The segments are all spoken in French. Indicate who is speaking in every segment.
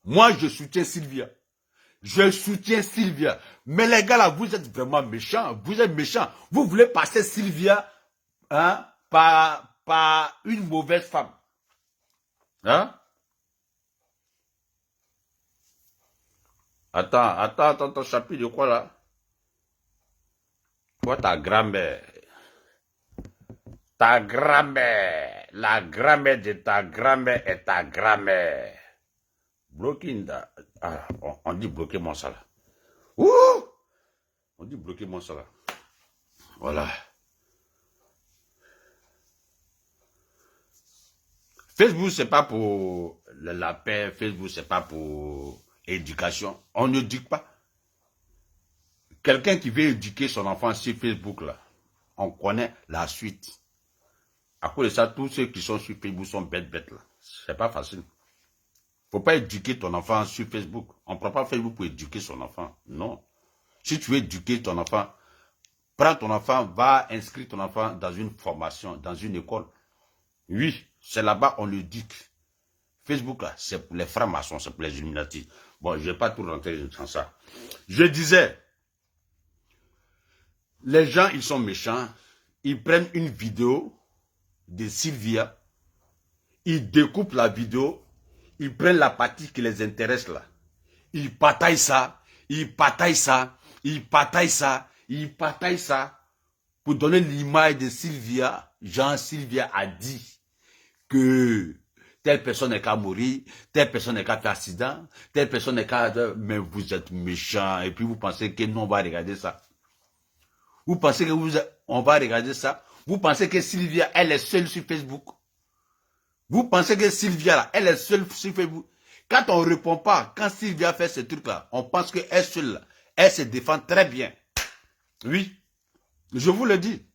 Speaker 1: Moi, je soutiens Sylvia. Je soutiens Sylvia. Mais les gars là, vous êtes vraiment méchants. Vous êtes méchants. Vous voulez passer Sylvia hein, par une mauvaise femme. Hein? Attends, ton chapitre de quoi là? Quoi ta grand-mère? Ta grand-mère. La grand-mère de ta grand-mère est ta grand-mère. Blocking. Ah, on dit bloquer mon salaire. Ouh! On dit bloquer mon salaire. Voilà. Facebook, c'est pas pour la paix. Facebook, c'est pas pour éducation. On n'éduque pas. Quelqu'un qui veut éduquer son enfant sur Facebook, là, on connaît la suite. À cause de ça, tous ceux qui sont sur Facebook sont bêtes, là. C'est pas facile. Faut pas éduquer ton enfant sur Facebook. On ne prend pas Facebook pour éduquer son enfant. Non. Si tu veux éduquer ton enfant, prends ton enfant, va inscrire ton enfant dans une formation, dans une école. Oui, c'est là-bas on l'éduque. Facebook, là, c'est pour les francs-maçons, c'est pour les Illuminati. Bon, je ne vais pas tout rentrer dans ça. Je disais, les gens, ils sont méchants. Ils prennent une vidéo de Sylvia. Ils découpent la vidéo. Ils prennent la partie qui les intéresse là. Ils bataillent ça. Ils bataillent ça. Ils bataillent ça. Ils bataillent ça. Pour donner l'image de Sylvia. Jean-Sylvia a dit que telle personne n'est qu'à mourir, telle personne n'est qu'à faire accident, telle personne n'est qu'à... Mais vous êtes méchants. Et puis vous pensez que nous, on va regarder ça. Vous pensez que on va regarder ça. Vous pensez que Sylvia, elle est seule sur Facebook. Vous pensez que Sylvia, là, elle est seule sur Facebook. Quand on ne répond pas, quand Sylvia fait ce truc-là, on pense qu'elle est seule, là. Elle se défend très bien. Oui, je vous le dis.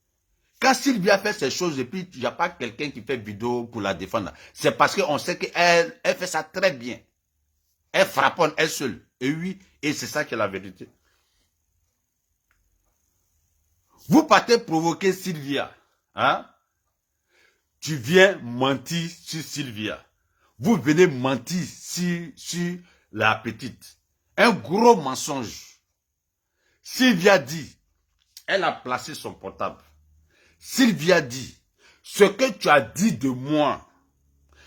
Speaker 1: Quand Sylvia fait ces choses, et puis il n'y a pas quelqu'un qui fait vidéo pour la défendre, c'est parce qu'on sait qu'elle fait ça très bien. Elle frapponne, elle seule. Et oui, et c'est ça qui est la vérité. Vous partez provoquer Sylvia. Hein? Tu viens mentir sur Sylvia. Vous venez mentir sur la petite. Un gros mensonge. Sylvia dit, elle a placé son portable. Sylvia dit, ce que tu as dit de moi,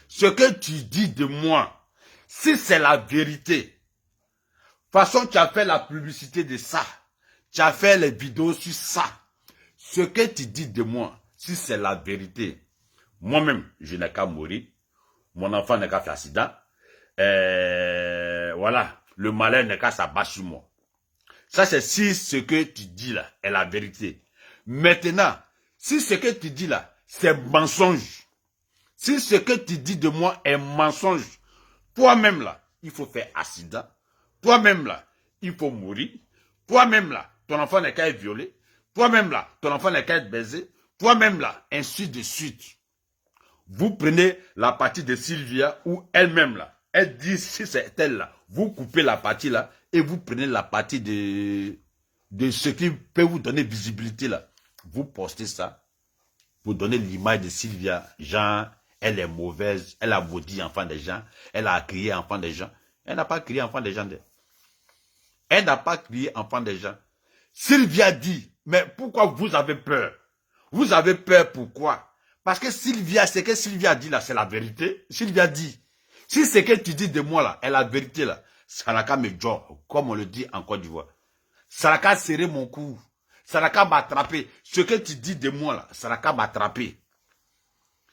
Speaker 1: ce que tu dis de moi, si c'est la vérité, de toute façon tu as fait la publicité de ça, tu as fait les vidéos sur ça, ce que tu dis de moi, si c'est la vérité, moi-même, je n'ai qu'à mourir, mon enfant n'est qu'à faire accident, voilà, le malheur n'est qu'à s'abattre sur moi. Ça c'est si ce que tu dis là est la vérité. Maintenant, si ce que tu dis là, c'est mensonge, si ce que tu dis de moi est mensonge, toi-même là, il faut faire accident, toi-même là, il faut mourir, toi-même là, ton enfant n'est qu'à être violé, toi-même là, ton enfant n'est qu'à être baisé, toi-même là, ainsi de suite. Vous prenez la partie de Sylvia ou elle-même là, elle dit si c'est elle là, vous coupez la partie là et vous prenez la partie de ce qui peut vous donner visibilité là. Vous postez ça pour donner l'image de Sylvia. Genre, elle est mauvaise, elle a maudit enfant des gens, elle a crié enfant des gens. Elle n'a pas crié enfant des gens. Elle n'a pas crié enfant des gens. Sylvia dit, mais pourquoi vous avez peur? Vous avez peur pourquoi? Parce que Sylvia, ce que Sylvia dit là, c'est la vérité. Sylvia dit, si ce que tu dis de moi là, est la vérité là, ça n'a qu'à me dire, comme on le dit en Côte d'Ivoire. Ça n'a qu'à serrer mon cou. Ça n'a qu'à m'attraper. Ce que tu dis de moi là, ça n'a qu'à m'attraper.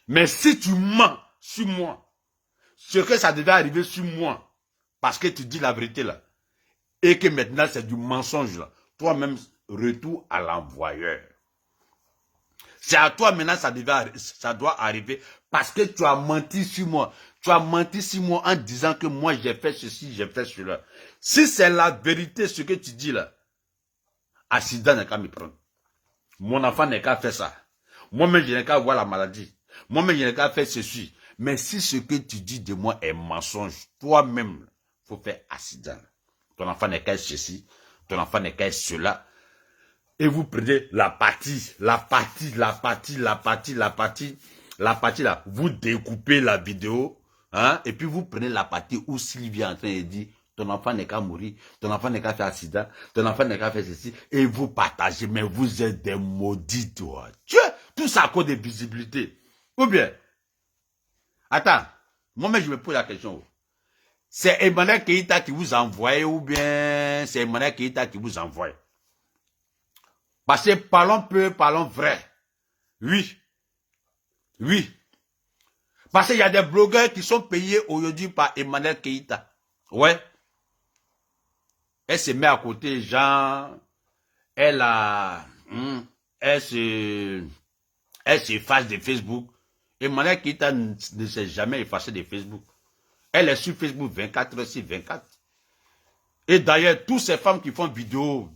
Speaker 1: Mais si tu mens sur moi, ce que ça devait arriver sur moi, parce que tu dis la vérité là, et que maintenant c'est du mensonge là, toi-même, retour à l'envoyeur. C'est à toi maintenant ça doit arriver parce que tu as menti sur moi. Tu as menti sur moi en disant que moi j'ai fait ceci, j'ai fait cela. Si c'est la vérité ce que tu dis là, accident n'est qu'à me prendre. Mon enfant n'est qu'à faire ça. Moi-même je n'ai qu'à avoir la maladie. Moi-même je n'ai qu'à faire ceci. Mais si ce que tu dis de moi est mensonge, toi-même, il faut faire accident. Ton enfant n'est qu'à ceci, ton enfant n'est qu'à cela. Et vous prenez la partie là, vous découpez la vidéo, Hein? Et puis vous prenez la partie où Sylvia est en train de dire, ton enfant n'est qu'à mourir, ton enfant n'est qu'à faire accident, ton enfant n'est qu'à faire ceci, et vous partagez, mais vous êtes des maudits, toi. Tout ça à cause de visibilité. Ou bien, attends, moi-même je me pose la question. C'est Emmanuel Keïta qui vous envoie ou bien c'est Emmanuel Keïta qui vous envoie? Parce que parlons peu, parlons vrai. Oui. Oui. Parce qu'il y a des blogueurs qui sont payés aujourd'hui par Emmanuel Keïta. Ouais. Elle se met à côté, genre, elle s'efface de Facebook. Emmanuel Keïta ne s'est jamais effacé de Facebook. Elle est sur Facebook 24 heures sur 24. Et d'ailleurs, toutes ces femmes qui font vidéo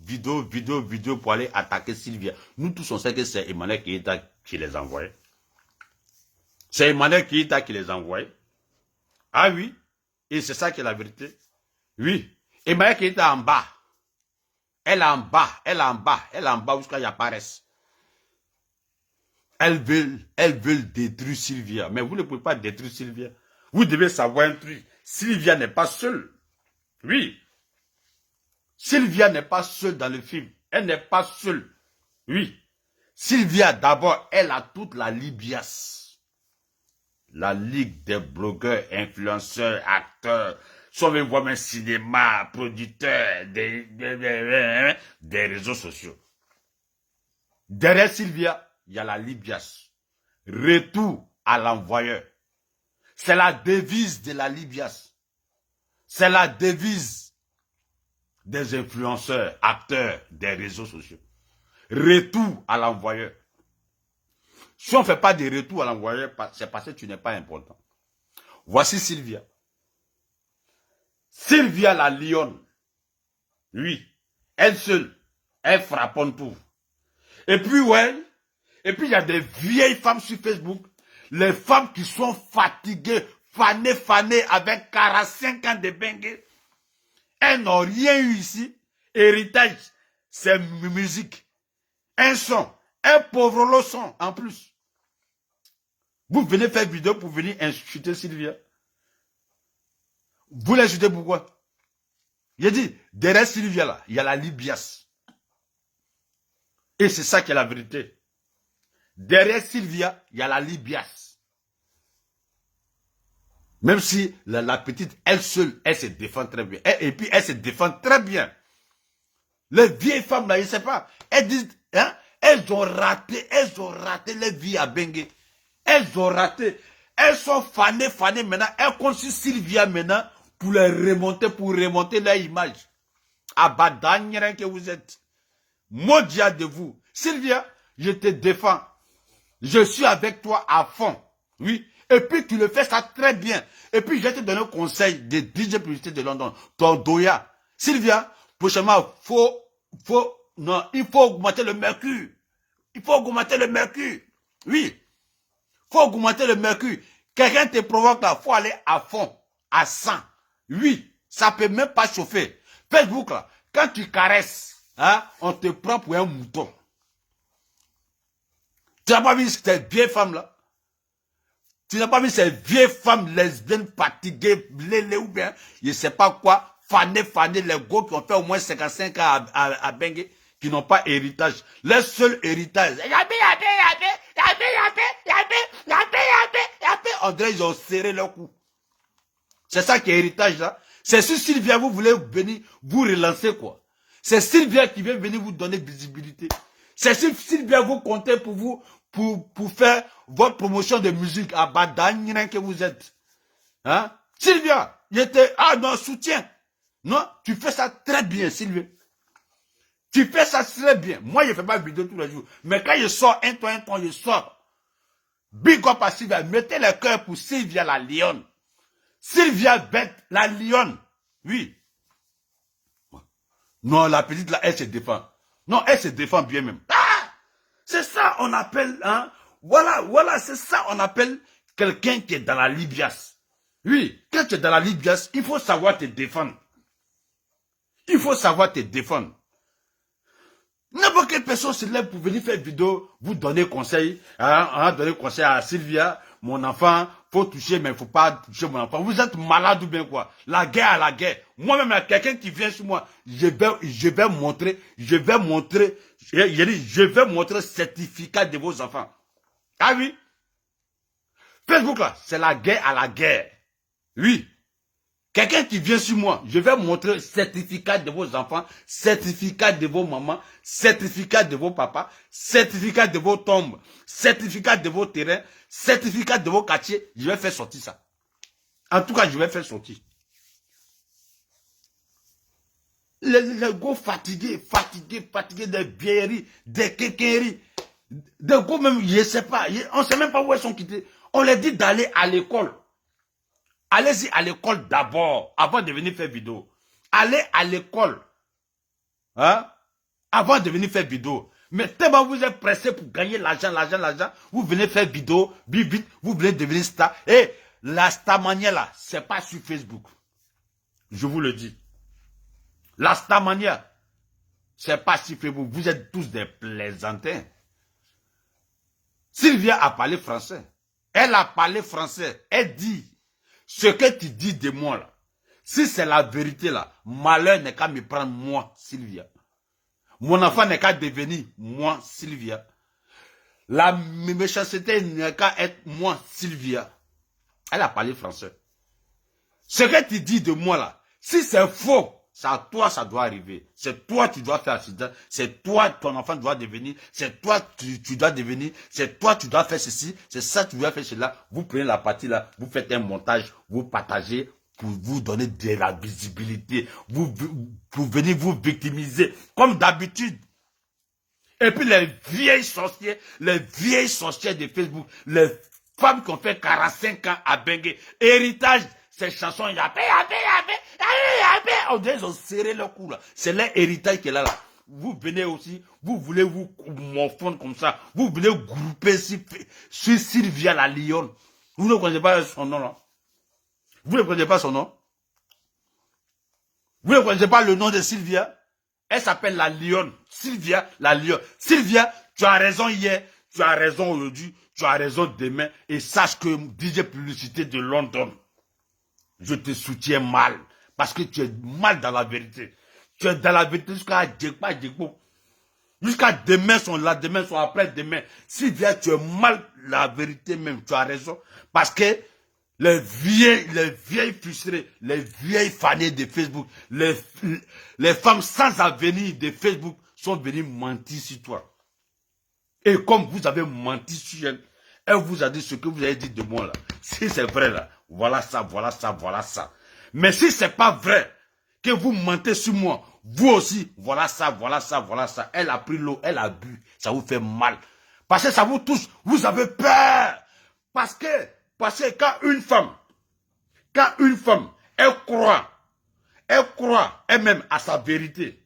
Speaker 1: pour aller attaquer Sylvia, nous tous on sait que c'est Emmanuel Keïta qui les envoie. C'est Emmanuel Keïta qui les envoie. Ah oui, et c'est ça qui est la vérité. Oui, Emmanuel Keïta en bas. Elle est en bas, elle est en bas, elle est en bas jusqu'à y apparaisse. Elles veulent détruire Sylvia. Mais vous ne pouvez pas détruire Sylvia. Vous devez savoir un truc. Sylvia n'est pas seule. Oui. Sylvia n'est pas seule dans le film. Elle n'est pas seule. Oui. Sylvia, d'abord, elle a toute la Libias. La Ligue des blogueurs, influenceurs, acteurs, sauvez-moi même cinéma, producteurs, des réseaux sociaux. Derrière Sylvia, il y a la Libias. Retour à l'envoyeur. C'est la devise de la Libias. C'est la devise des influenceurs, acteurs des réseaux sociaux. Retour à l'envoyeur. Si on ne fait pas de retour à l'envoyeur, c'est parce que tu n'es pas important. Voici Sylvia. Sylvia la lionne. Oui. Elle seule. Elle frapponne tout. Et puis, ouais. Et puis, il y a des vieilles femmes sur Facebook. Les femmes qui sont fatiguées, fanées avec 45 ans de bengue. Elles n'ont rien eu ici. Héritage, c'est musique. Un son. Un pauvre son en plus. Vous venez faire vidéo pour venir insulter Sylvia. Vous l'insultez pourquoi? J'ai dit, derrière Sylvia là, il y a la Libias. Et c'est ça qui est la vérité. Derrière Sylvia, il y a la Libias. Même si la petite, elle seule, elle se défend très bien. Et puis, elle se défend très bien. Les vieilles femmes là, je ne sais pas. Elles disent, hein, elles ont raté les vies à Bengue. Elles ont raté. Elles sont fanées maintenant. Elles consultent Sylvia maintenant pour remonter leur image. Abadanyeren que vous êtes. Maudit de vous. Sylvia, je te défends. Je suis avec toi à fond. Oui. Et puis tu le fais ça très bien. Et puis je vais te donner un conseil de DJ Publicité de London. Ton Doya. Sylvia, prochainement, il faut augmenter le mercure. Il faut augmenter le mercure. Oui. Il faut augmenter le mercure. Quelqu'un te provoque là, il faut aller à fond, à 100. Oui, ça ne peut même pas chauffer. Facebook là, quand tu caresses, hein, on te prend pour un mouton. Tu n'as pas vu cette vieille femme là? Tu n'as pas vu ces vieilles femmes lesbiennes fatiguées, blélées ou bien, je ne sais pas quoi, fanées, les gars qui ont fait au moins 55 ans à Bengue, qui n'ont pas héritage. Leur seul héritage, on dirait qu'ils ont serré leur cou. C'est ça qui est héritage là. C'est sur Sylvia, vous voulez venir vous relancer quoi. C'est Sylvia qui vient venir vous donner visibilité. C'est sur Sylvia vous comptez pour vous, pour faire votre promotion de musique à Badagnin que vous êtes. Hein? Sylvia, non, soutien. Non, tu fais ça très bien, Sylvia. Tu fais ça très bien. Moi, je ne fais pas de vidéo tous les jours. Mais quand je sors un temps, je sors. Big up à Sylvia. Mettez le cœur pour Sylvia la lionne. Sylvia bête, la lionne. Oui. Non, la petite là, elle se défend. Non, elle se défend bien même. Ah! C'est ça on appelle, hein. Voilà, c'est ça on appelle quelqu'un qui est dans la Libias. Oui, quand tu es dans la Libias, il faut savoir te défendre. Il faut savoir te défendre. N'importe quelle personne se lève pour venir faire vidéo, vous donner conseil, donner conseil à Sylvia, mon enfant, faut toucher, mais il ne faut pas toucher mon enfant. Vous êtes malade ou bien quoi? La guerre à la guerre. Moi-même, quelqu'un qui vient sur moi, je vais montrer le certificat de vos enfants. Ah oui? Facebook là, c'est la guerre à la guerre. Oui. Quelqu'un qui vient sur moi, je vais montrer le certificat de vos enfants, certificat de vos mamans, certificat de vos papas, certificat de vos tombes, certificat de vos terrains, certificat de vos quartiers. Je vais faire sortir ça. En tout cas, je vais faire sortir. Les gars fatigués des vieilleries, des kékéries, des gars même, je ne sais pas, on ne sait même pas où ils sont quittés. On leur dit d'aller à l'école. Allez-y à l'école d'abord, avant de venir faire vidéo. Allez à l'école. Hein? Avant de venir faire vidéo. Mais tellement vous êtes pressé pour gagner l'argent, vous venez faire vidéo, vite, vous venez devenir star. Et la starmania là, c'est pas sur Facebook. Je vous le dis. La starmania, c'est pas sur Facebook. Vous êtes tous des plaisantins. Sylvia a parlé français. Elle a parlé français. Elle dit, ce que tu dis de moi là, si c'est la vérité là, malheur n'est qu'à me prendre moi, Sylvia. Mon enfant n'est qu'à devenir moi, Sylvia. La méchanceté n'est qu'à être moi, Sylvia. Elle a parlé français. Ce que tu dis de moi là, si c'est faux, c'est à toi ça doit arriver. C'est toi tu dois faire accident. C'est toi ton enfant doit devenir. C'est toi tu dois devenir. C'est toi tu dois faire ceci. C'est ça tu dois faire cela. Vous prenez la partie là, vous faites un montage, vous partagez pour vous donner de la visibilité. Vous venez vous victimiser comme d'habitude. Et puis les vieilles sorcières de Facebook, les femmes qui ont fait 45 ans à Bengue, héritage, ces chansons, on dirait qu'ils ont serré le cou là. C'est leur héritage qui est là. Vous venez aussi, vous voulez vous morfondre comme ça, vous voulez grouper sur Sylvia la lionne. Vous ne connaissez pas son nom là. Vous ne connaissez pas son nom. Vous ne connaissez pas le nom de Sylvia. Elle s'appelle la lionne. Sylvia, la lionne. Sylvia, tu as raison hier, tu as raison aujourd'hui, tu as raison demain. Et sache que DJ Publicité de London, je te soutiens mal. Parce que tu es mal dans la vérité. Tu es dans la vérité jusqu'à Djekpo. Jusqu'à demain, son lendemain, son après-demain. Sylvia, tu es mal la vérité même. Tu as raison. Parce que les vieilles frustrées, les vieilles fanées de Facebook, les femmes sans avenir de Facebook sont venues mentir sur toi. Et comme vous avez menti sur elle, elle vous a dit ce que vous avez dit de moi là. Si c'est vrai là, voilà ça, voilà ça, voilà ça. Mais si c'est pas vrai, que vous mentez sur moi, vous aussi, voilà ça, voilà ça, voilà ça. Elle a pris l'eau, elle a bu, ça vous fait mal. Parce que ça vous touche, vous avez peur. Parce que quand une femme, elle croit elle-même à sa vérité,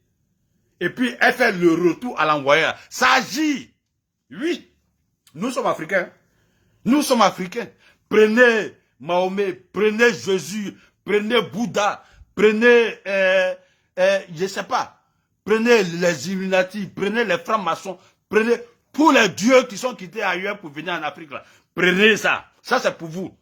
Speaker 1: et puis elle fait le retour à l'envoyeur, ça agit. Oui, nous sommes africains. Nous sommes africains. Prenez Mahomet, prenez Jésus, prenez Bouddha, prenez, je ne sais pas, prenez les Illuminati, prenez les francs-maçons, prenez tous les dieux qui sont quittés ailleurs pour venir en Afrique. Là. Prenez ça. Ça, c'est pour vous.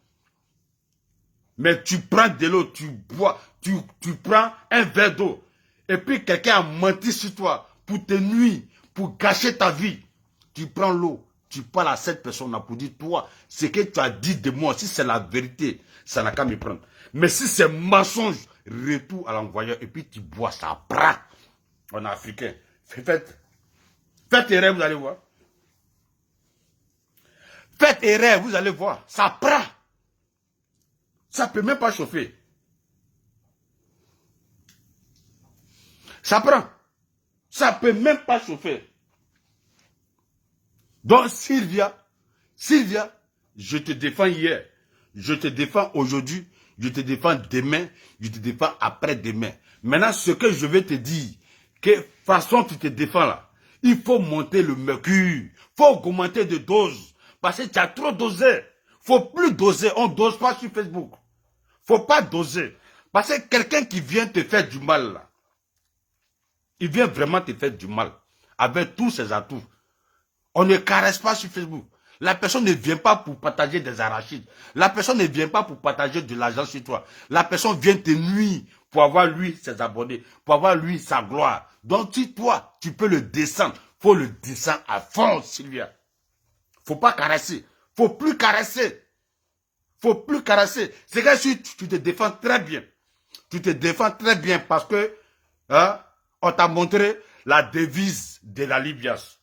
Speaker 1: Mais tu prends de l'eau, tu bois, tu prends un verre d'eau. Et puis quelqu'un a menti sur toi pour te nuire, pour gâcher ta vie. Tu prends l'eau, tu parles à cette personne-là pour dire, toi, ce que tu as dit de moi, si c'est la vérité, ça n'a qu'à me prendre. Mais si c'est mensonge, retour à l'envoyeur et puis tu bois, ça prend. On est africain. Faites erreur, vous allez voir. Faites erreur, vous allez voir. Ça prend. Ça ne peut même pas chauffer. Ça prend. Ça ne peut même pas chauffer. Donc Sylvia, je te défends hier. Je te défends aujourd'hui. Je te défends demain. Je te défends après-demain. Maintenant, ce que je vais te dire, que façon tu te défends là, il faut monter le mercure. Il faut augmenter de dose. Parce que tu as trop dosé. Faut plus doser. On ne dose pas sur Facebook. Faut pas doser. Parce que quelqu'un qui vient te faire du mal là, il vient vraiment te faire du mal. Avec tous ses atouts. On ne caresse pas sur Facebook. La personne ne vient pas pour partager des arachides. La personne ne vient pas pour partager de l'argent sur toi. La personne vient te nuire pour avoir lui ses abonnés, pour avoir lui sa gloire. Donc si toi, tu peux le descendre, faut le descendre à fond, Sylvia. Faut pas caresser. Faut plus caresser. Faut plus caresser. C'est que si tu te défends très bien. Tu te défends très bien parce que hein, on t'a montré la devise de la Libias.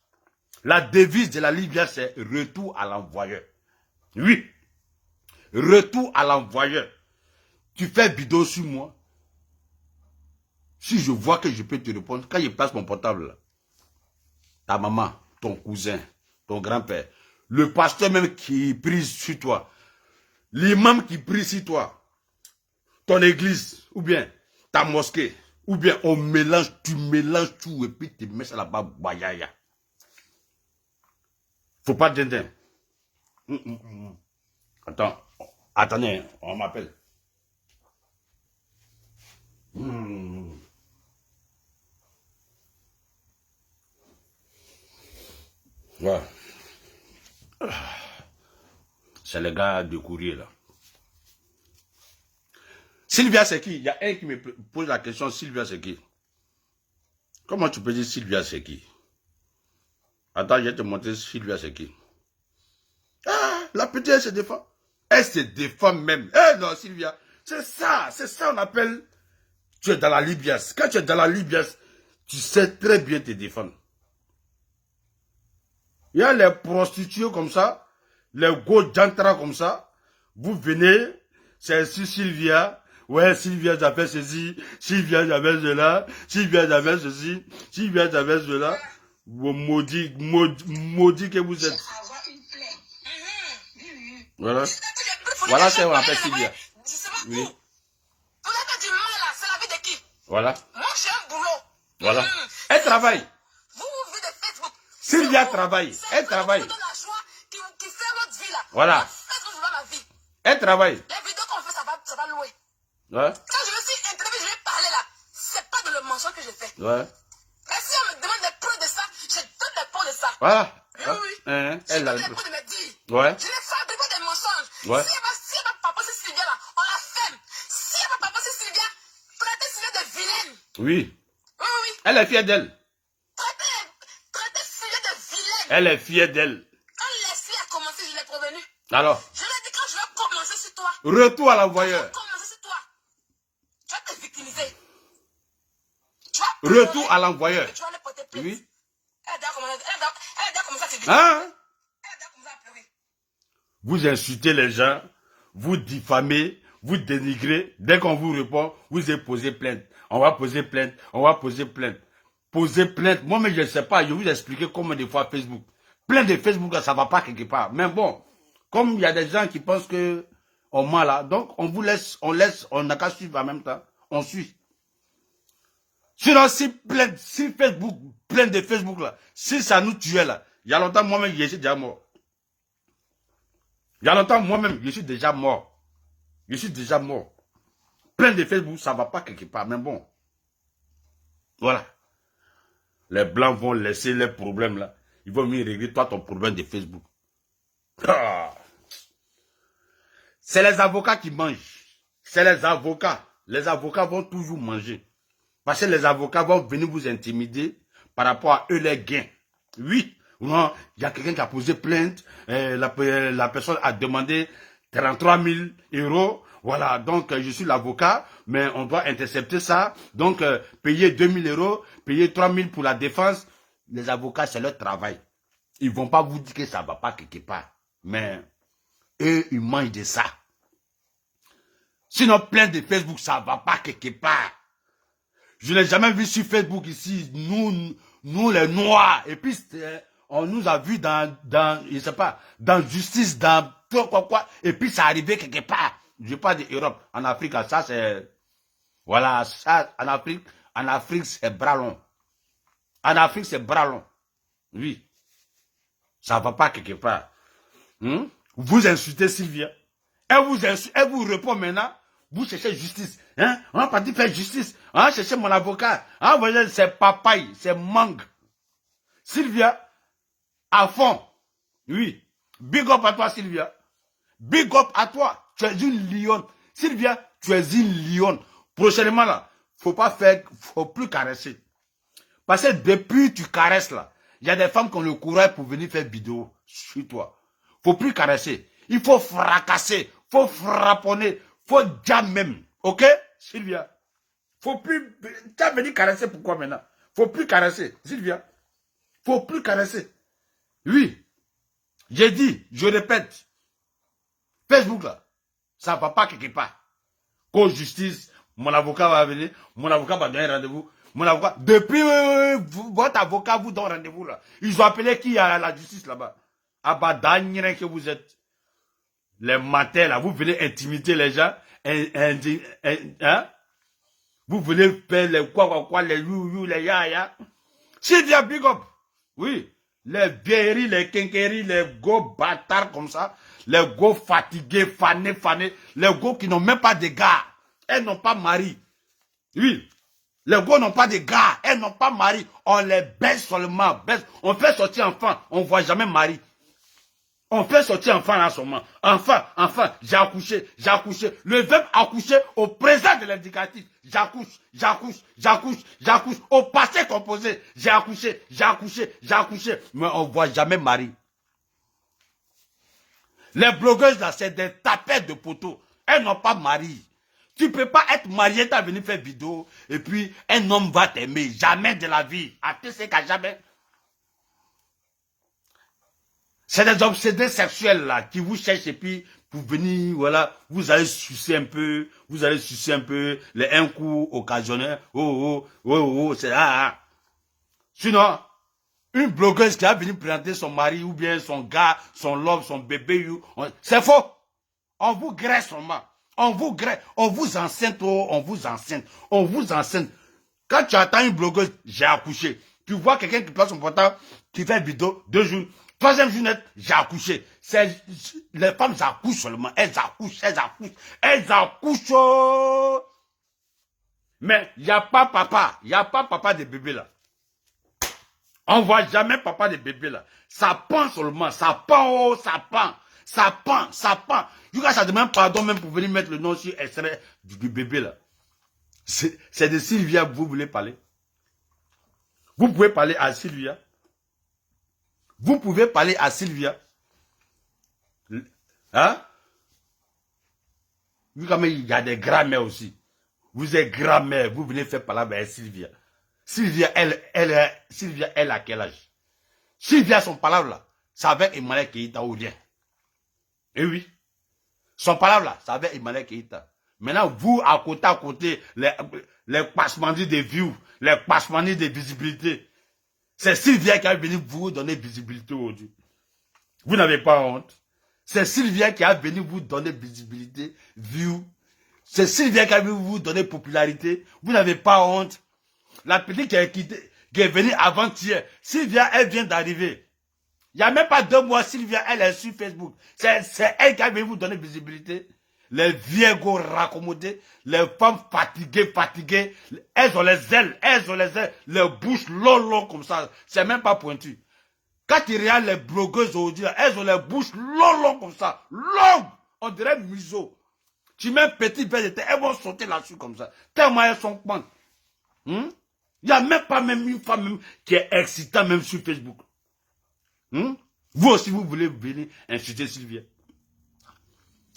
Speaker 1: La devise de la Libias, c'est retour à l'envoyeur. Oui. Retour à l'envoyeur. Tu fais vidéo sur moi. Si je vois que je peux te répondre, quand je passe mon portable, là, ta maman, ton cousin, ton grand-père, le pasteur même qui prie sur toi, l'imam qui prie sur toi, ton église, ou bien ta mosquée, ou bien on mélange, tu mélanges tout et puis tu mets ça là-bas, bayaya. Faut pas dindin. Attends, attendez, on m'appelle. Ouais. C'est le gars de courrier là. Sylvia c'est qui? Il y a un qui me pose la question, Sylvia c'est qui? Comment tu peux dire Sylvia c'est qui? Attends, je vais te montrer Sylvia c'est qui. Ah, la petite elle se défend. Elle se défend même. Eh non Sylvia, c'est ça on appelle, tu es dans la Libias. Quand tu es dans la Libias, tu sais très bien te défendre. Il y a les prostituées comme ça, les go jantra comme ça. Vous venez, c'est ici Sylvia. Ouais, Sylvia, j'avais ceci. Sylvia, j'avais cela. Sylvia, j'avais ceci. Sylvia, j'avais cela. Vous maudit que vous êtes. Voilà. Voilà ce qu'on appelle Sylvia. Oui. Voilà.
Speaker 2: Moi, j'ai un boulot.
Speaker 1: Voilà. Elle travaille. Sylvia travaille. Elle travaille. Voilà. Elle travaille.
Speaker 2: Les vidéos qu'on fait, ça va louer.
Speaker 1: Ouais.
Speaker 2: Quand je me suis interviewé, je vais parler là. C'est pas de le mensonge que je fais.
Speaker 1: Ouais.
Speaker 2: Et si on me demande des preuves de ça, je donne des preuves de ça.
Speaker 1: Voilà.
Speaker 2: Oui.
Speaker 1: Elle
Speaker 2: je
Speaker 1: l'a.
Speaker 2: donne des preuves de me dire.
Speaker 1: Ouais.
Speaker 2: Je ne fabrique pas des mensonges.
Speaker 1: Ouais.
Speaker 2: Si elle va pas passer Sylvia là, on la ferme. Si elle va pas passer Sylvia, traitez Sylvia de vilaine.
Speaker 1: Oui.
Speaker 2: Oui.
Speaker 1: Elle est fière d'elle.
Speaker 2: Traitez Sylvia de vilaine.
Speaker 1: Elle est fière d'elle.
Speaker 2: Quand les filles a commencé, je l'ai prévenu.
Speaker 1: Alors.
Speaker 2: Je lui ai dit quand je vais commencer sur toi.
Speaker 1: Retour à l'envoyeur.
Speaker 2: Commencer sur toi. Tu vas te victimiser.
Speaker 1: Retour à l'envoyeur.
Speaker 2: Tu vas le porter plainte.
Speaker 1: Oui.
Speaker 2: Elle a déjà commencé à se victimiser.
Speaker 1: Hein?
Speaker 2: Elle a déjà commencé à pleurer.
Speaker 1: Vous insultez les gens, vous diffamez, vous dénigrez. Dès qu'on vous répond, vous allez poser plainte. On va poser plainte, on va poser plainte. Poser plainte. Moi-même, je ne sais pas, je vais vous expliquer comment des fois Facebook. Plainte de Facebook, ça ne va pas quelque part. Mais bon, comme il y a des gens qui pensent que on ment là, donc on vous laisse, on n'a qu'à suivre en même temps. On suit. Sinon, si Facebook, plainte de Facebook là, si ça nous tuait là, il y a longtemps, moi-même, je suis déjà mort. Il y a longtemps, moi-même, je suis déjà mort. Je suis déjà mort. Plein de Facebook, ça ne va pas quelque part, mais bon. Voilà. Les Blancs vont laisser les problèmes là. Ils vont mieux régler toi ton problème de Facebook. Ah. C'est les avocats qui mangent. C'est les avocats. Les avocats vont toujours manger. Parce que les avocats vont venir vous intimider par rapport à eux les gains. Oui. Non, il y a quelqu'un qui a posé plainte, la personne a demandé 33 000 €. Voilà, donc je suis l'avocat, mais on doit intercepter ça. Donc, payer 2 000 €, payer 3 000 pour la défense. Les avocats, c'est leur travail. Ils ne vont pas vous dire que ça ne va pas quelque part. Mais eux, ils mangent de ça. Sinon, plein de Facebook, ça ne va pas quelque part. Je n'ai jamais vu sur Facebook ici, nous les Noirs. Et puis, on nous a vu dans je sais pas, dans justice, dans quoi. Et puis, ça arrivait quelque part. Je parle d'Europe. En Afrique, ça c'est, voilà, ça, en Afrique, c'est bras long. En Afrique, c'est bras long. Oui. Ça va pas quelque part. Vous insultez Sylvia. Elle vous répond maintenant. Vous cherchez justice. Hein? On va pas dire faire justice. On va chercher mon avocat. Vous voyez, c'est papaye, c'est mangue. Sylvia, à fond. Oui. Big up à toi, Sylvia. Big up à toi. Tu es une lionne. Sylvia, tu es une lionne. Prochainement, là, faut plus caresser. Parce que depuis tu caresses, là, il y a des femmes qui ont le courage pour venir faire vidéo sur toi. Faut plus caresser. Il faut fracasser. Faut frapponner. Faut jam même. Ok, Sylvia? Faut plus... Tu as venu caresser pourquoi maintenant? Faut plus caresser, Sylvia. Faut plus caresser. Oui. J'ai dit, je répète. Facebook là, ça ne va pas quelque part. Qu'au justice, mon avocat va venir, mon avocat va donner rendez-vous. Mon avocat, depuis votre avocat vous donne rendez-vous là. Ils ont appelé qui à la justice là-bas? Abadanier que vous êtes. Les matins là, vous venez intimider les gens. Hein? Vous venez faire les quoi, les you, les ya. Sylvia Big Up. Oui. Les vieilleries, les quinqueries, les go bâtards comme ça. Les go fatigués, fanés. Les go qui n'ont même pas de gars. Elles n'ont pas mari. Oui. Les go n'ont pas de gars. Elles n'ont pas mari. On les baisse seulement. On fait sortir enfant. On ne voit jamais mari. On fait sortir enfant en ce moment. Enfin, j'ai accouché. Le verbe accoucher au présent de l'indicatif. J'accouche. Au passé composé. J'ai accouché. Mais on ne voit jamais mari. Les blogueuses là, c'est des tapettes de poteaux. Elles n'ont pas mari. Tu ne peux pas être marié, tu as venu faire vidéo. Et puis, un homme va t'aimer. Jamais de la vie. À tout ce qu'à jamais. C'est des obsédés sexuels là qui vous cherchent et puis pour venir, voilà, vous allez sucer un peu, les un coup occasionnels. C'est là. Sinon, une blogueuse qui a venu présenter son mari ou bien son gars, son love, son bébé, c'est faux. On vous graisse seulement. On vous enceinte. Quand tu attends une blogueuse, j'ai accouché. Tu vois quelqu'un qui passe son portable, qui fait vidéo, 2 jours. 3e journée, j'ai accouché. Les femmes accouchent seulement. Elles accouchent. Mais il n'y a pas papa. Il n'y a pas papa de bébé là. On ne voit jamais papa de bébé là. Ça pend seulement. Ça pend. Du coup, ça demande pardon même pour venir mettre le nom sur extrait du bébé là. C'est de Sylvia que vous voulez parler. Vous pouvez parler à Sylvia. Vous pouvez parler à Sylvia. Hein? Il y a des grands-mères aussi. Vous êtes grand-mère, vous venez faire parler avec Sylvia. Sylvia, elle a quel âge? Sylvia, son palabre là, c'est avec Emmanuel Keïta ou rien. Eh oui. Son palabre là, c'est avec Emmanuel Keïta. Maintenant, vous, à côté, les passemandis de views, les passemandis de visibilité. C'est Sylvia qui a venu vous donner visibilité aujourd'hui. Vous n'avez pas honte. C'est Sylvia qui a venu vous donner visibilité, view. C'est Sylvia qui a venu vous donner popularité. Vous n'avez pas honte. La petite qui est venue avant-hier. Sylvia, elle vient d'arriver. Il n'y a même pas 2 mois, Sylvia, elle est sur Facebook. C'est elle qui a venu vous donner visibilité. Les vieux gars raccommodés, les femmes fatiguées, elles ont les ailes, les bouches longues comme ça. C'est même pas pointu. Quand tu regardes les blogueuses aujourd'hui, elles ont les bouches longues comme ça. Longues. On dirait museau. Tu mets un petit verre de thé, elles vont sauter là-dessus comme ça. Tellement elles sont pentes. Il n'y a même pas une femme même qui est excitante même sur Facebook. Vous aussi, vous voulez venir insulter Sylvia.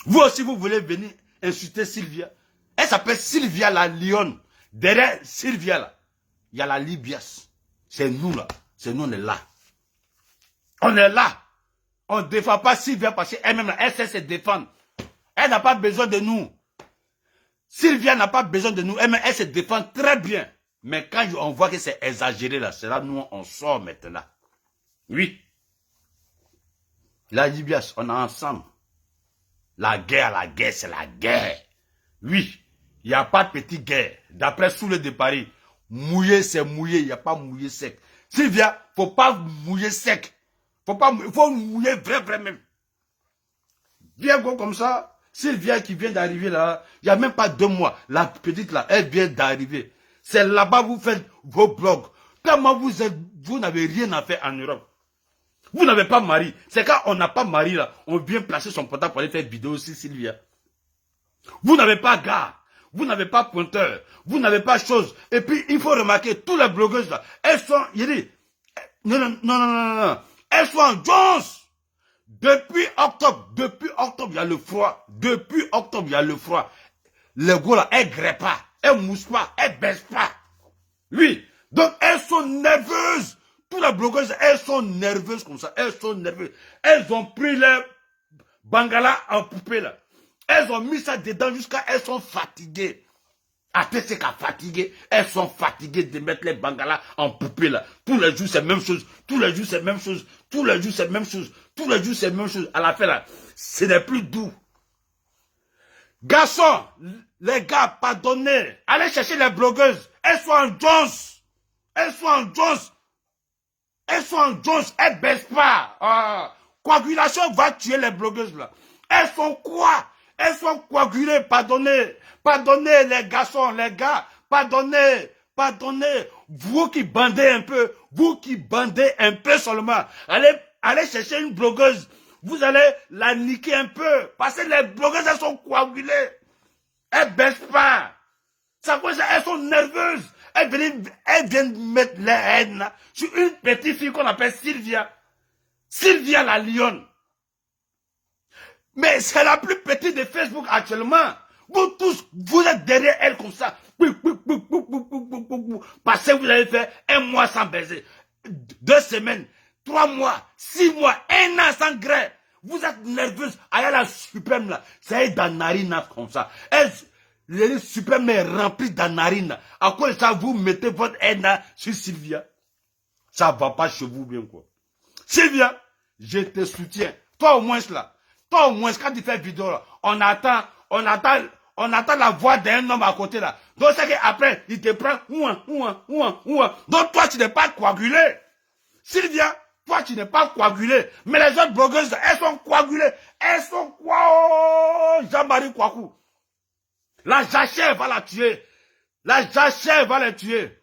Speaker 1: Vous aussi, vous voulez venir insulter Sylvia. Elle s'appelle Sylvia la lionne. Derrière Sylvia là, il y a la Libias. C'est nous là. C'est nous, on est là. On est là. On ne défend pas Sylvia parce qu'elle-même, elle sait se défendre. Elle n'a pas besoin de nous. Sylvia n'a pas besoin de nous. Elle se défend très bien. Mais quand on voit que c'est exagéré là, c'est là nous on sort maintenant. Oui. La Libias, on est ensemble. La guerre, c'est la guerre. Oui, il n'y a pas de petite guerre. D'après Soule de Paris, mouiller, c'est mouiller, il n'y a pas mouiller sec. Sylvia, il ne faut pas mouiller sec. Il faut mouiller vrai même. Viens go comme ça. Sylvia qui vient d'arriver là, il n'y a même pas 2 mois. La petite là, elle vient d'arriver. C'est là-bas vous faites vos blogs. Comment vous n'avez rien à faire en Europe. Vous n'avez pas mari. C'est quand on n'a pas mari là, on vient placer son portable pour aller faire vidéo aussi, Sylvia. Vous n'avez pas gars. Vous n'avez pas pointeur. Vous n'avez pas chose. Et puis, il faut remarquer, tous les blogueuses là, elles sont, il dit, non. Elles sont en Jones. Depuis octobre, il y a le froid. Depuis octobre, il y a le froid. Les gars là, elles grimpent pas. Elles moussent pas. Elles baissent pas. Oui. Donc, elles sont nerveuses. Toutes les blogueuses, elles sont nerveuses comme ça. Elles sont nerveuses. Elles ont pris les bangala en poupée là. Elles ont mis ça dedans jusqu'à elles sont fatiguées. Après c'est qu'à fatiguer, elles sont fatiguées de mettre les bangala en poupée là. Tous les jours c'est la même chose. Tous les jours c'est la même chose. Tous les jours c'est la même chose. Tous les jours c'est la même chose. À la fin là, ce n'est plus doux. Garçons, les gars, pardonnez. Allez chercher les blogueuses. Elles sont en Jones. Elles sont en Jones. Elles sont en Jones. Elles baissent pas. Ah. Coagulation va tuer les blogueuses là. Elles sont quoi? Elles sont coagulées. Pardonnez. Pardonnez les garçons, les gars. Pardonnez. Pardonnez. Vous qui bandez un peu. Vous qui bandez un peu seulement. Allez chercher une blogueuse. Vous allez la niquer un peu. Parce que les blogueuses, elles sont coagulées. Elles baissent pas. Ça cause elles sont nerveuses. Elles viennent mettre les haines sur une petite fille qu'on appelle Sylvia. Sylvia la lionne. Mais c'est la plus petite de Facebook actuellement. Vous tous, vous êtes derrière elle comme ça. Parce que vous avez fait 1 mois sans baiser. 2 semaines, 3 mois, 6 mois, 1 an sans grès. Vous êtes nerveuse. Aïe la suprême là. Ça est dans narine comme ça. Le suprême est rempli de narine. À quoi ça vous mettez votre haine sur Sylvia? Ça va pas chez vous bien quoi. Sylvia, je te soutiens. Toi au moins là. Toi au moins quand tu fais vidéo là, on attend la voix d'un homme à côté là. Donc c'est qu'après, il te prend ouin. Donc toi tu n'es pas coagulé. Sylvia, toi tu n'es pas coagulé. Mais les autres blogueuses, elles sont coagulées. Elles sont quoi? Oh, Jean-Marie Kouakou. La jachère va la tuer. La jachère va les tuer.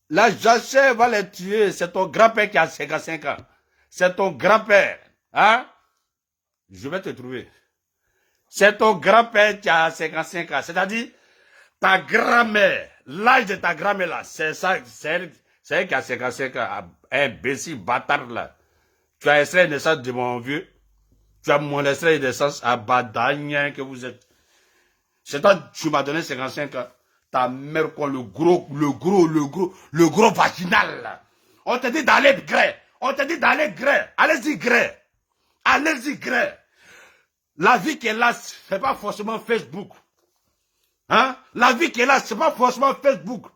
Speaker 1: La jachère va les tuer. C'est ton grand-père qui a 55 ans. C'est ton grand-père. Hein? Je vais te trouver. C'est ton grand-père qui a 55 ans. C'est-à-dire, ta grand-mère, l'âge de ta grand-mère là, c'est ça, c'est elle qui a 55 ans. Imbécile, bâtard là. Tu as extrait de naissance de mon vieux. Tu as mon extrait de naissance à Badagne que vous êtes. C'est toi, tu m'as donné 55 ans. Ta mère, quoi, le gros vaginal, là. On te dit d'aller grès. On te dit d'aller grès. Allez-y grès. Allez-y grès. La vie qui est là, c'est pas forcément Facebook. Hein? La vie qui est là, c'est pas forcément Facebook.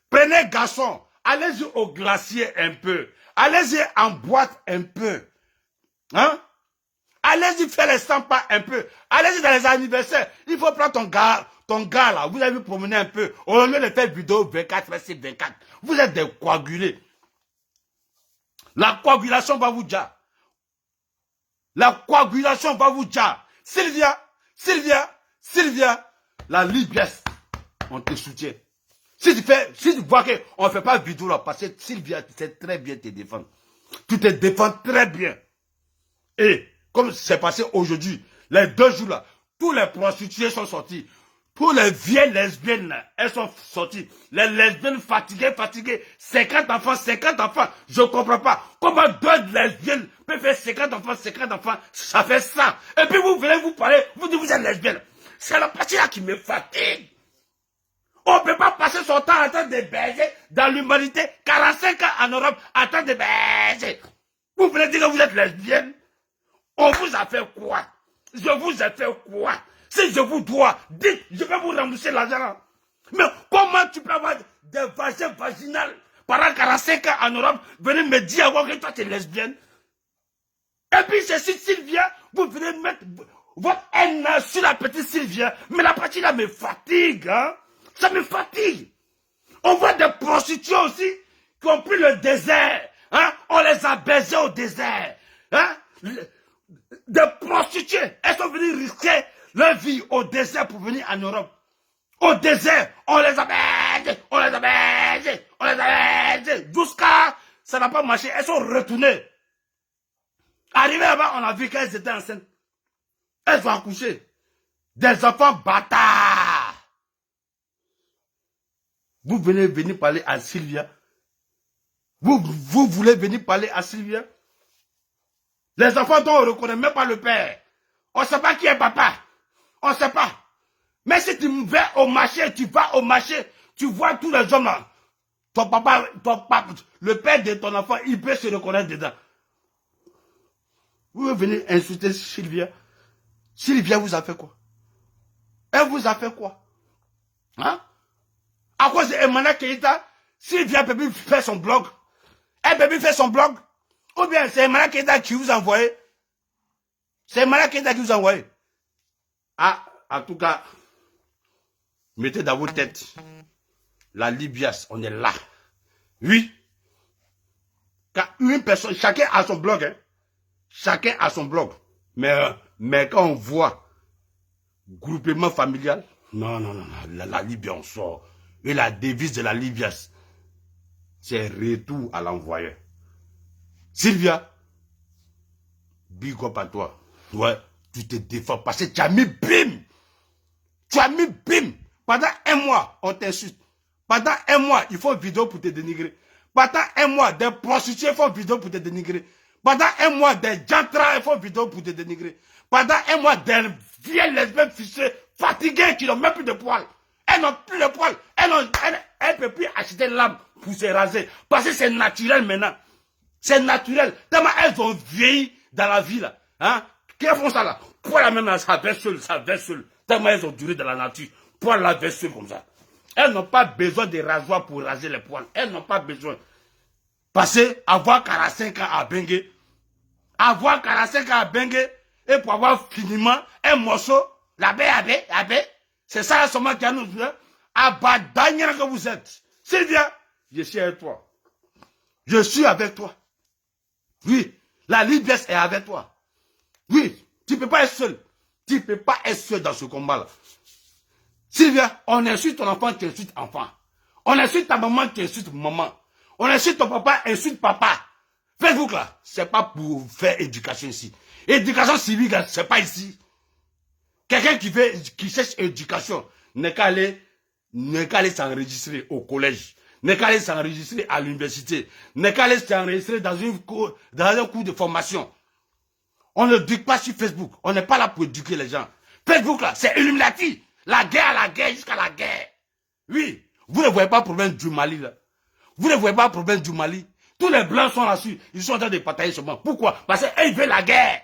Speaker 1: Prenez garçon. Allez-y au glacier un peu. Allez-y en boîte un peu. Hein? Allez-y faire les 100 pas un peu. Allez-y dans les anniversaires. Il faut prendre ton gars là. Vous allez vous promener un peu. Au lieu de faire vidéo 24, 24. Vous êtes des coagulés. La coagulation va vous dire. La coagulation va vous dire. Sylvia, la libiesse, on te soutient. Si tu vois qu'on ne fait pas vidéo là, parce que Sylvia, tu sais très bien te défendre. Tu te défends très bien. Et comme c'est passé aujourd'hui, les 2 jours là, tous les prostituées sont sortis. Tous les vieilles lesbiennes là, elles sont sorties. Les lesbiennes fatiguées. 50 enfants. Je ne comprends pas. Comment 2 lesbiennes peuvent faire 50 enfants, ça fait ça. Et puis vous venez vous parler, vous dites vous êtes lesbienne. C'est la partie là qui me fatigue. On ne peut pas passer son temps en train de baiser dans l'humanité. 45 ans en Europe en train de baiser. Vous venez dire que vous êtes lesbienne. On vous a fait quoi? Je vous ai fait quoi? Si je vous dois, dites, je vais vous rembourser l'argent. Mais comment tu peux avoir des vagins vaginales pendant 45 ans en Europe, venir me dire encore que toi tu es lesbienne? Et puis c'est si Sylvia, vous venez mettre votre haine sur la petite Sylvia. Mais la partie là me fatigue, hein? Ça me fatigue. On voit des prostituées aussi qui ont pris le désert. Hein? On les a baisées au désert. Hein? Des prostituées, elles sont venues risquer leur vie au désert pour venir en Europe. Au désert, on les a baisées, jusqu'à
Speaker 3: Ça n'a pas marché. Elles sont retournées. Arrivées là-bas, on a vu qu'elles étaient enceintes. Elles vont accoucher. Des enfants bâtards. Vous venez venir parler à Sylvia. Vous voulez venir parler à Sylvia. Les enfants dont on ne reconnaît même pas le père. On ne sait pas qui est papa. On ne sait pas. Mais si tu vas au marché, tu vois tous les hommes là. Ton papa, le père de ton enfant, il peut se reconnaître dedans. Vous venez insulter Sylvia. Sylvia vous a fait quoi? Elle vous a fait quoi? Hein? À cause de Emmanuel Keïta, Sylvia peut plus faire son blog. Elle peut plus faire son blog. Ou bien c'est Emmanuel Keïta qui vous a envoyé. C'est Emmanuel Keïta qui vous a envoyé. Ah, en tout cas, mettez dans vos têtes. La Libias, on est là. Oui. Quand une personne, chacun a son blog. Hein. Chacun a son blog. Mais quand on voit groupement familial, non, la Libye, on sort. Et la devise de la Libias, c'est retour à l'envoyeur. Sylvia, big up à toi. Ouais, tu te défends parce que tu as mis bim. Tu as mis bim. Pendant un mois, on t'insulte. Pendant un mois, il faut une vidéo pour te dénigrer. Pendant un mois, des prostituées font une vidéo pour te dénigrer. Pendant un mois, des jantras font une vidéo pour te dénigrer. Pendant un mois, des vieilles lesbiennes fichées, fatiguées, qui n'ont même plus de poils. Elles n'ont plus de poils. Elles ne peuvent plus acheter l'âme pour se raser. Parce que c'est naturel maintenant. C'est naturel. Tellement elles ont vieilli dans la vie là. Hein? Qu'elles font ça là? Pourquoi la même là, ça verse seul. Tellement elles ont duré dans la nature. Pourquoi la verse seul comme ça? Elles n'ont pas besoin de rasoir pour raser les poils. Elles n'ont pas besoin. Parce que avoir 45 ans à Bengue, et pour avoir finiment un morceau, la baie, c'est ça seulement qui a nous dit, abadania que vous êtes. Sylvia, je suis avec toi. Je suis avec toi. Oui, la Libias est avec toi. Oui, tu ne peux pas être seul. Tu ne peux pas être seul dans ce combat-là. Sylvia, on insulte ton enfant, tu insultes enfant. On insulte ta maman, tu insultes maman. On insulte ton papa, insulte papa. Facebook là, c'est pas pour faire éducation ici. Éducation civique, c'est pas ici. Quelqu'un qui cherche éducation, n'est qu'à aller s'enregistrer au collège, n'est qu'à aller s'enregistrer à l'université, n'est qu'à aller s'enregistrer dans un cours de formation. On ne éduque pas sur Facebook. On n'est pas là pour éduquer les gens. Facebook là, c'est Illuminati. La guerre jusqu'à la guerre. Oui, vous ne voyez pas le problème du Mali là. Vous ne voyez pas le problème du Mali. Tous les blancs sont là-dessus. Ils sont en train de partager seulement. Pourquoi? Parce qu'ils veulent la guerre.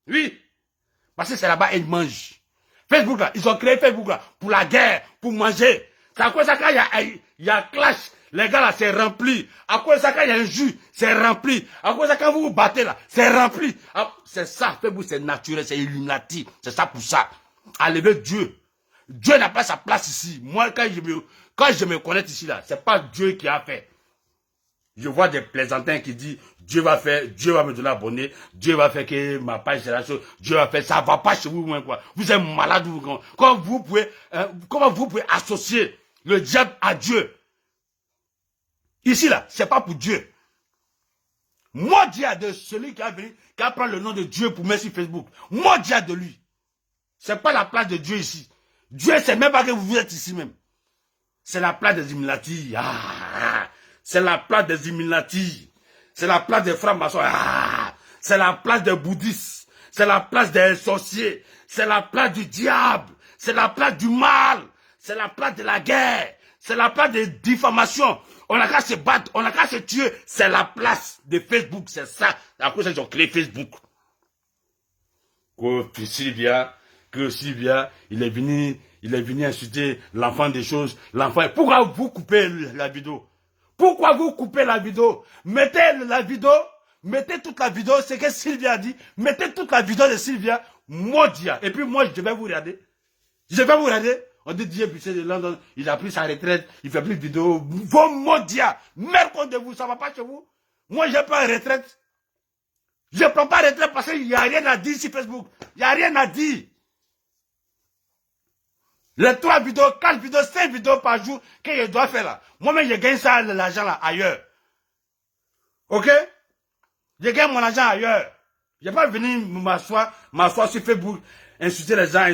Speaker 3: Oui. Parce que c'est là-bas ils mangent. Facebook là, ils ont créé Facebook là pour la guerre, pour manger. C'est à cause de ça quand il y a clash, les gars là, c'est rempli. À cause de ça quand il y a un jus, c'est rempli. À cause de ça quand vous vous battez là, c'est rempli. C'est ça, Facebook c'est naturel, c'est Illuminati. C'est ça pour ça. Enlever Dieu. Dieu n'a pas sa place ici. Moi, quand je me connecte ici, là, c'est pas Dieu qui a fait. Je vois des plaisantins qui disent, Dieu va me donner abonné, Dieu va faire que ma page c'est la chose, Dieu va faire ça, va pas chez vous, quoi. Vous êtes malade, comment vous pouvez associer le diable à Dieu? Ici, là, c'est pas pour Dieu. Moi, dia de celui qui a venu, qui a pris le nom de Dieu pour mettre sur Facebook. Moi, dia de lui. C'est pas la place de Dieu ici. Dieu, c'est même pas que vous êtes ici même. C'est la place des Illuminati. C'est la place des Illuminati. C'est la place des francs-maçons. C'est la place des bouddhistes. C'est la place des sorciers. C'est la place du diable. C'est la place du mal. C'est la place de la guerre. C'est la place des diffamations. On n'a qu'à se battre. On n'a qu'à se tuer. C'est la place de Facebook. C'est ça. À cause ils ont créé Facebook. Que Sylvia, il est venu insulter l'enfant des choses. L'enfant. Pourquoi vous coupez la vidéo? Pourquoi vous coupez la vidéo? Mettez la vidéo, mettez toute la vidéo, c'est ce que Sylvia a dit. Mettez toute la vidéo de Sylvia, Modia. Et puis moi, je vais vous regarder. Je vais vous regarder. On dit Dieu, de London, il a pris sa retraite, il fait plus de vidéos. Vos Modia, merde contre vous, ça va pas chez vous. Moi, je prends retraite. Je prends pas retraite parce qu'il n'y a rien à dire sur Facebook. Il n'y a rien à dire. Les 3 vidéos, 4 vidéos, 5 vidéos par jour que je dois faire là. Moi-même, je gagne ça, l'argent là, ailleurs. Ok? Je gagne mon argent ailleurs. Je n'ai pas venu m'asseoir sur Facebook, insulter les gens,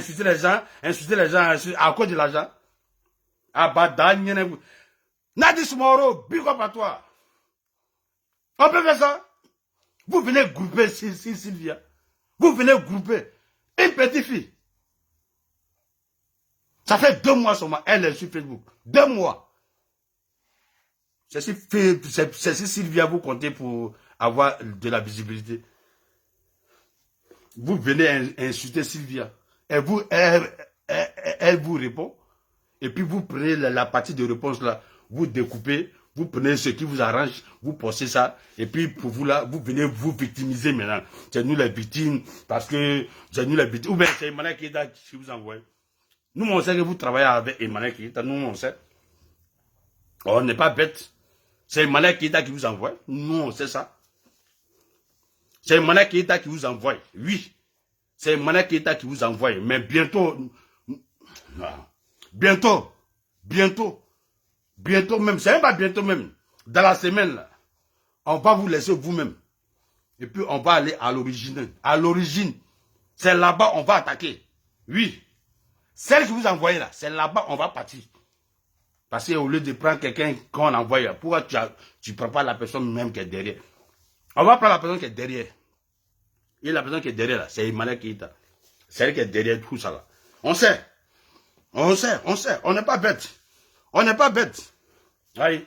Speaker 3: à cause de l'argent. Nadi Soumoro, big up à toi. On peut faire ça. Vous venez grouper Sylvia. Vous venez grouper une petite fille. Ça fait 2 mois seulement, elle est sur Facebook. 2 mois. C'est si Sylvia vous comptez pour avoir de la visibilité. Vous venez insulter Sylvia. Elle vous répond. Et puis vous prenez la partie de réponse là. Vous découpez. Vous prenez ce qui vous arrange. Vous postez ça. Et puis pour vous là, vous venez vous victimiser maintenant. C'est nous les victimes. Parce que c'est nous les victimes. Ou bien c'est Emmanuel Keïta qui vous envoie. Nous on sait que vous travaillez avec Emmanuel Keïta. Nous on sait. On n'est pas bête. C'est Emmanuel Keïta qui vous envoie. Nous on sait ça. C'est Emmanuel Keïta qui vous envoie. Oui. C'est Emmanuel Keïta qui vous envoie. Mais bientôt. Bientôt même. C'est même pas bientôt même. Dans la semaine, là, on va vous laisser vous-même. Et puis on va aller à l'origine. À l'origine. C'est là-bas on va attaquer. Oui. Celle que vous envoyez là, c'est là-bas on va partir. Parce qu'au lieu de prendre quelqu'un qu'on envoie, pourquoi tu ne prends pas la personne même qui est derrière? On va prendre la personne qui est derrière. Et la personne qui est derrière là, c'est Emmanuel Keïta. C'est elle qui est derrière tout ça là. On sait. On n'est pas bête. On n'est pas bête. Oui.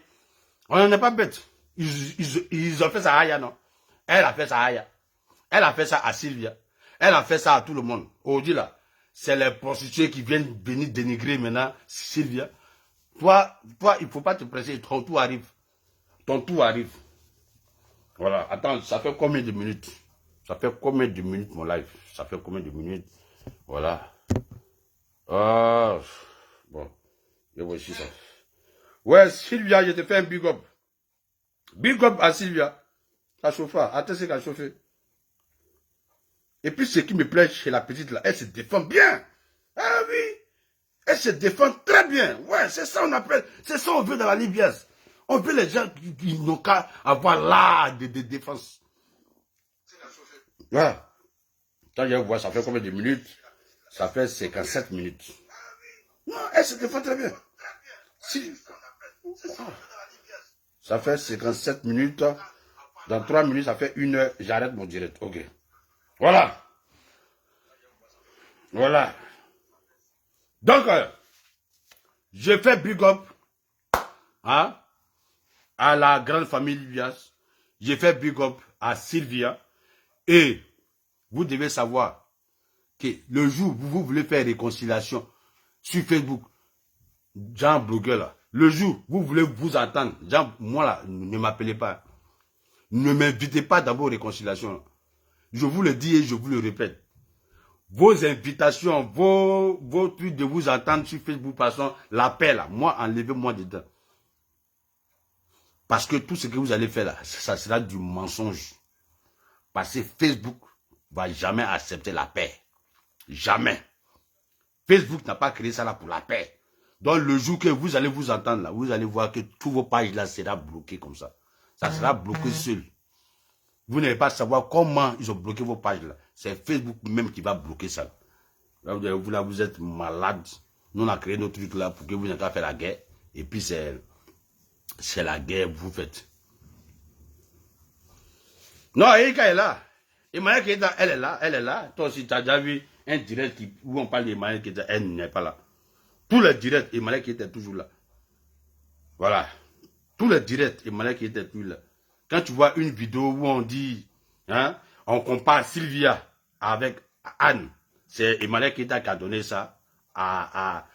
Speaker 3: On n'est pas bête. Ils ont fait ça à Aya, non? Elle a fait ça à Aya. Elle a fait ça à Sylvia. Elle a fait ça à tout le monde. Aujourd'hui là, c'est les prostituées qui viennent venir dénigrer maintenant Sylvia. Toi, il ne faut pas te presser. Ton tour arrive. Ton tour arrive. Voilà. Attends, ça fait combien de minutes? Ça fait combien de minutes mon live? Ça fait combien de minutes? Voilà. Ah, bon. Je vois ici ça. Ouais, Sylvia, je te fais un big up. Big up à Sylvia. Ça chauffe. Attends, c'est qu'elle chauffe. Et puis, ce qui me plaît chez la petite là, elle se défend bien. Ah oui. Elle se défend très bien. Ouais, c'est ça on appelle. C'est ça on veut dans la Libias. On veut les gens qui n'ont qu'à avoir l'art de défense. Voilà. Quand je vois, ça fait combien de minutes? Ça fait 57 minutes. Non, elle se défend très bien. Si. Ça fait 57 minutes. Dans 3 minutes, ça fait 1 heure. J'arrête mon direct. Ok. Voilà. Voilà. Donc, je fais big up à la grande famille Libias. Je fais big up à Sylvia. Et vous devez savoir que le jour où vous voulez faire réconciliation sur Facebook, Jean blogueur là, le jour où vous voulez vous attendre, Jean, moi là, ne m'appelez pas. Ne m'invitez pas d'abord aux réconciliations. Je vous le dis et je vous le répète. Vos invitations, vos trucs de vous attendre sur Facebook, passant l'appel là, moi, enlevez-moi dedans. Parce que tout ce que vous allez faire là, ça sera du mensonge. Parce que Facebook ne va jamais accepter la paix. Jamais. Facebook n'a pas créé ça là pour la paix. Donc le jour que vous allez vous entendre là, vous allez voir que tous vos pages là seront bloquées comme ça. Ça sera bloqué seul. Vous n'allez pas savoir comment ils ont bloqué vos pages là. C'est Facebook même qui va bloquer ça. Là, vous êtes malade. Nous on a créé notre truc là pour que vous n'ayez pas fait la guerre. Et puis c'est la guerre que vous faites. Non, Erika est là. Emmanuel Keïta, elle est là. Toi aussi, tu as déjà vu un direct où on parle d'Emmanuel Keïta, elle n'est pas là. Tous les directs, Emmanuel Keïta est toujours là. Voilà. Tous les directs, Emmanuel Keïta est toujours là. Quand tu vois une vidéo où on dit, hein, on compare Sylvia avec Anne, c'est Emmanuel Keïta qui a donné ça à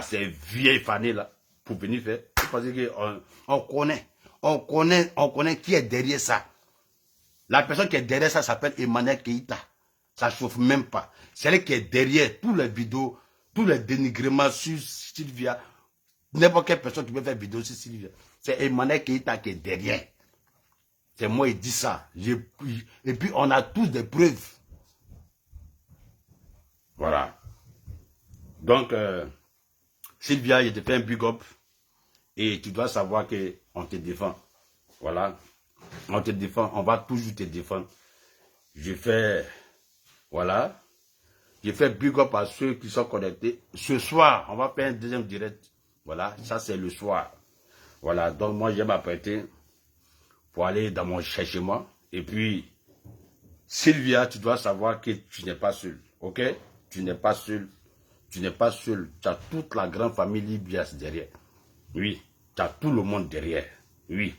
Speaker 3: ces vieilles fanées là pour venir faire. Parce qu'on connaît qui est derrière ça. La personne qui est derrière ça s'appelle Emmanuel Keïta. Ça ne chauffe même pas. C'est elle qui est derrière tous les vidéos, tous les dénigrements sur Sylvia. N'importe quelle personne qui veut faire vidéo sur Sylvia. C'est Emmanuel Keïta qui est derrière. C'est moi qui dis ça. Et puis on a tous des preuves. Voilà. Donc, Sylvia, je te fais un big up. Et tu dois savoir qu'on te défend. Voilà. On te défend, on va toujours te défendre. Je fais, voilà. Je fais big up à ceux qui sont connectés. Ce soir, on va faire un deuxième direct. Voilà, ça c'est le soir. Voilà, donc moi je vais m'apprêter pour aller dans mon cherchement. Et puis, Sylvia, tu dois savoir que tu n'es pas seul. Ok? Tu n'es pas seul. Tu n'es pas seul. Tu as toute la grande famille Libias derrière. Oui. Tu as tout le monde derrière. Oui.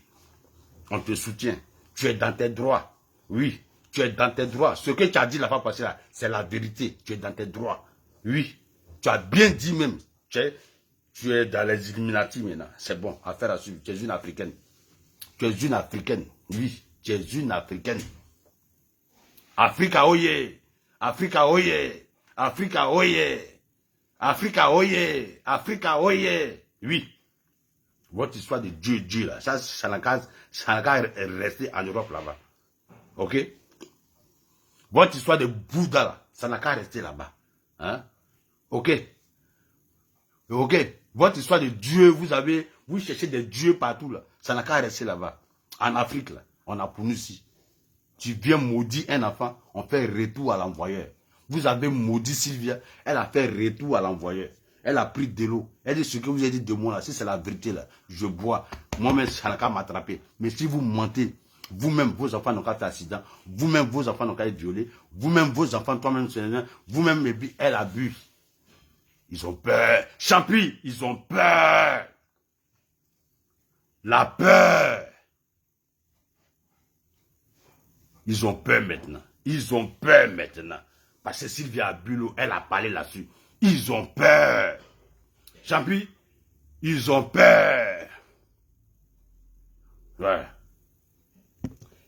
Speaker 3: On te soutient. Tu es dans tes droits. Oui. Tu es dans tes droits. Ce que tu as dit la fois passée là, c'est la vérité. Tu es dans tes droits. Oui. Tu as bien dit même. Tu es dans les Illuminati maintenant. C'est bon. Affaire à suivre. Tu es une Africaine. Tu es une Africaine. Oui. Tu es une Africaine. Africa oye. Africa oye. Africa oye. Africa oye. Africa oye. Oui. Votre histoire de Dieu là, ça n'a qu'à rester en Europe là-bas. Ok? Votre histoire de Bouddha là, ça n'a qu'à rester là-bas. Hein? Ok? Ok? Votre histoire de Dieu, vous cherchez des dieux partout là, ça n'a qu'à rester là-bas. En Afrique là, on a pour nous ici. Tu viens maudire un enfant, on fait retour à l'envoyeur. Vous avez maudit Sylvia, elle a fait retour à l'envoyeur. Elle a pris de l'eau. Elle dit ce que vous avez dit de moi là, si c'est la vérité là, je bois. Moi-même, ça n'a qu'à m'attraper. Mais si vous mentez, vous-même, vos enfants n'ont qu'à faire accident. Vous-même, vos enfants n'ont qu'à être violés. Vous-même, vos enfants, toi-même, vous-même, et puis elle a bu. Ils ont peur. Champy, ils ont peur. La peur. Ils ont peur maintenant. Ils ont peur maintenant. Parce que Sylvia a bu l'eau, elle a parlé là-dessus. Ils ont peur. Champy, ils ont peur. Ouais.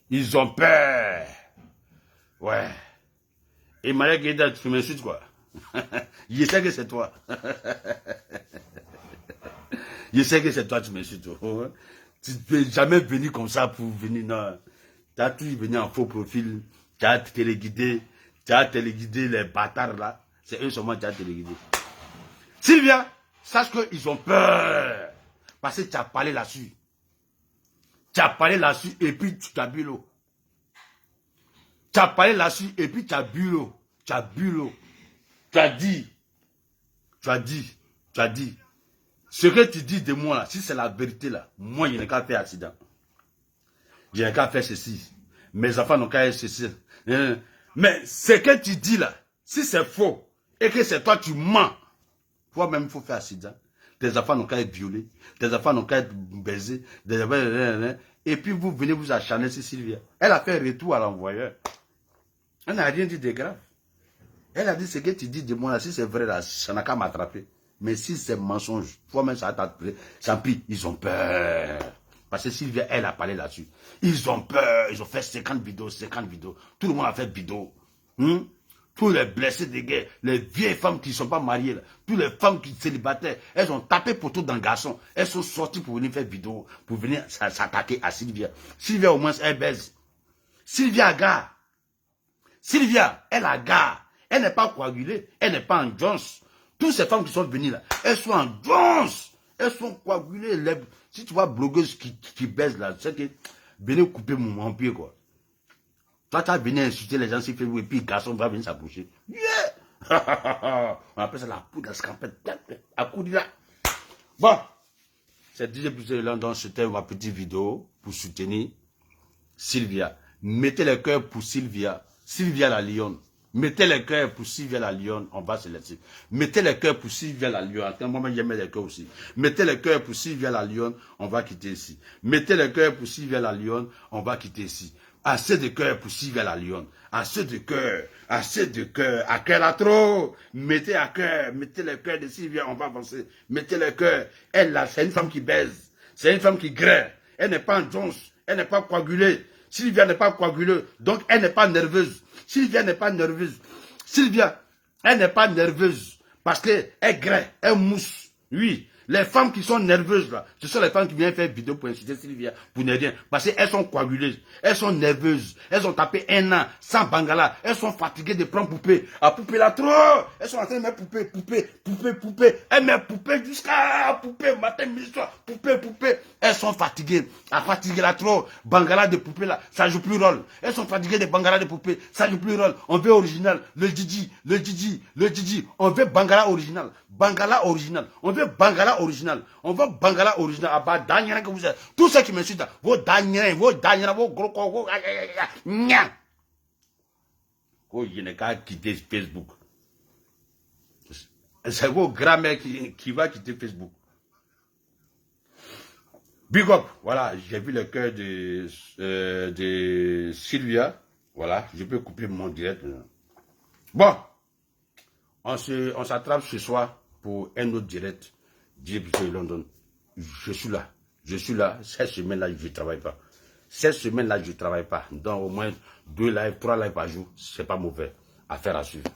Speaker 3: Ils ont peur. Ouais. Et Maria Gueda, tu m'insultes quoi? Je sais que c'est toi. Je sais que c'est toi, tu m'insultes. Tu ne peux jamais venir comme ça pour venir. Non. Tu as toujours venu en faux profil. Tu as téléguidé. Tu as téléguidé les bâtards là. C'est eux seulement qui ont téléguidé. Sylvia, sache qu'ils ont peur. Parce que tu as parlé là-dessus. Tu as parlé là-dessus et puis tu as bu l'eau. Tu as parlé là-dessus et puis tu as bu l'eau. Tu as bu l'eau. Tu as dit. Tu as dit. Tu as dit. Ce que tu dis de moi là, si c'est la vérité là, moi je n'ai qu'à faire accident. Je n'ai qu'à faire ceci. Mes enfants n'ont qu'à faire ceci. Mais ce que tu dis là, si c'est faux, et que c'est toi tu mens, toi-même il faut faire accident. Tes enfants n'ont qu'à être violés, tes enfants n'ont qu'à être baisés, et puis vous venez vous acharner sur Sylvia. Elle a fait retour à l'envoyeur. Elle n'a rien dit de grave. Elle a dit ce que tu dis de moi là, si c'est vrai là, ça n'a qu'à m'attraper. Mais si c'est mensonge, toi-même ça va t'attraper. Champy, ils ont peur. Parce que Sylvia, elle a parlé là-dessus. Ils ont peur. Ils ont fait 50 vidéos, 50 vidéos. Tout le monde a fait vidéo. Tous les blessés de guerre, les vieilles femmes qui ne sont pas mariées, là, toutes les femmes qui sont célibataires, elles ont tapé pour tout dans le garçon. Elles sont sorties pour venir faire vidéo, pour venir s'attaquer à Sylvia. Sylvia, au moins, elle baise. Sylvia a gare. Sylvia, elle a gare. Elle n'est pas coagulée. Elle n'est pas en Jones. Toutes ces femmes qui sont venues là, elles sont en Jones. Elles sont coagulées. Si tu vois blogueuse qui baise là, c'est que venez couper mon pied quoi. Toi, tu as venu insulter les gens sur Facebook et puis le garçon va venir s'approcher. Yeah! On appelle ça la poudre à scampette. À coup de là. Bon. C'est DJ Plus de London, c'était ma petite vidéo pour soutenir Sylvia. Mettez le cœur pour Sylvia. Sylvia la Lyon. Mettez le cœur pour Sylvia la Lyon, on va se laisser. Mettez le cœur pour Sylvia la Lyon. Attends, moi j'aime le cœur aussi. Mettez le cœur pour Sylvia la Lyon, on va quitter ici. Mettez le cœur pour Sylvia la Lyon, on va quitter ici. Assez de cœur pour Sylvia la Lyon. Assez de cœur. Assez de cœur. À cœur là trop. Mettez à cœur. Mettez le cœur de Sylvia, on va avancer. Mettez le cœur. Elle là, c'est une femme qui baise. C'est une femme qui grêle. Elle n'est pas en Jones. Elle n'est pas coagulée. Sylvia n'est pas coaguleuse. Donc elle n'est pas nerveuse. Sylvia n'est pas nerveuse. Sylvia, elle n'est pas nerveuse. Parce qu'elle grêle. Elle mousse. Oui. Les femmes qui sont nerveuses là, ce sont les femmes qui viennent faire vidéo pour inciter Sylvia, pour ne rien. Parce qu'elles sont coaguleuses, elles sont nerveuses, elles ont tapé 1 an sans Bangala, elles sont fatiguées de prendre poupée. Ah, poupée là trop, elles sont en train de mettre poupée. Elles mettent poupée jusqu'à poupée, matin, midi, soir, poupée. Elles sont fatiguées, fatiguées là trop. Bangala de poupée là, ça joue plus rôle. Elles sont fatiguées de Bangala de poupée, ça joue plus rôle. On veut original, le Didi. On veut Bangala original. On veut Bangala original. Ah bah, Daniel, que vous êtes. Tous ceux qui me suivent, vos Daniel, vos gros corps, vos nya. Oh, il n'est qu'à quitter Facebook. C'est vos grand-mère qui va quitter Facebook. Big up, voilà, j'ai vu le cœur de Sylvia. Voilà, je peux couper mon direct. Bon, on s'attrape ce soir pour un autre direct. de London. Je suis là. Cette semaine-là, je ne travaille pas. Donc, au moins 2 lives, 3 lives par jour, c'est pas mauvais. Affaire à suivre.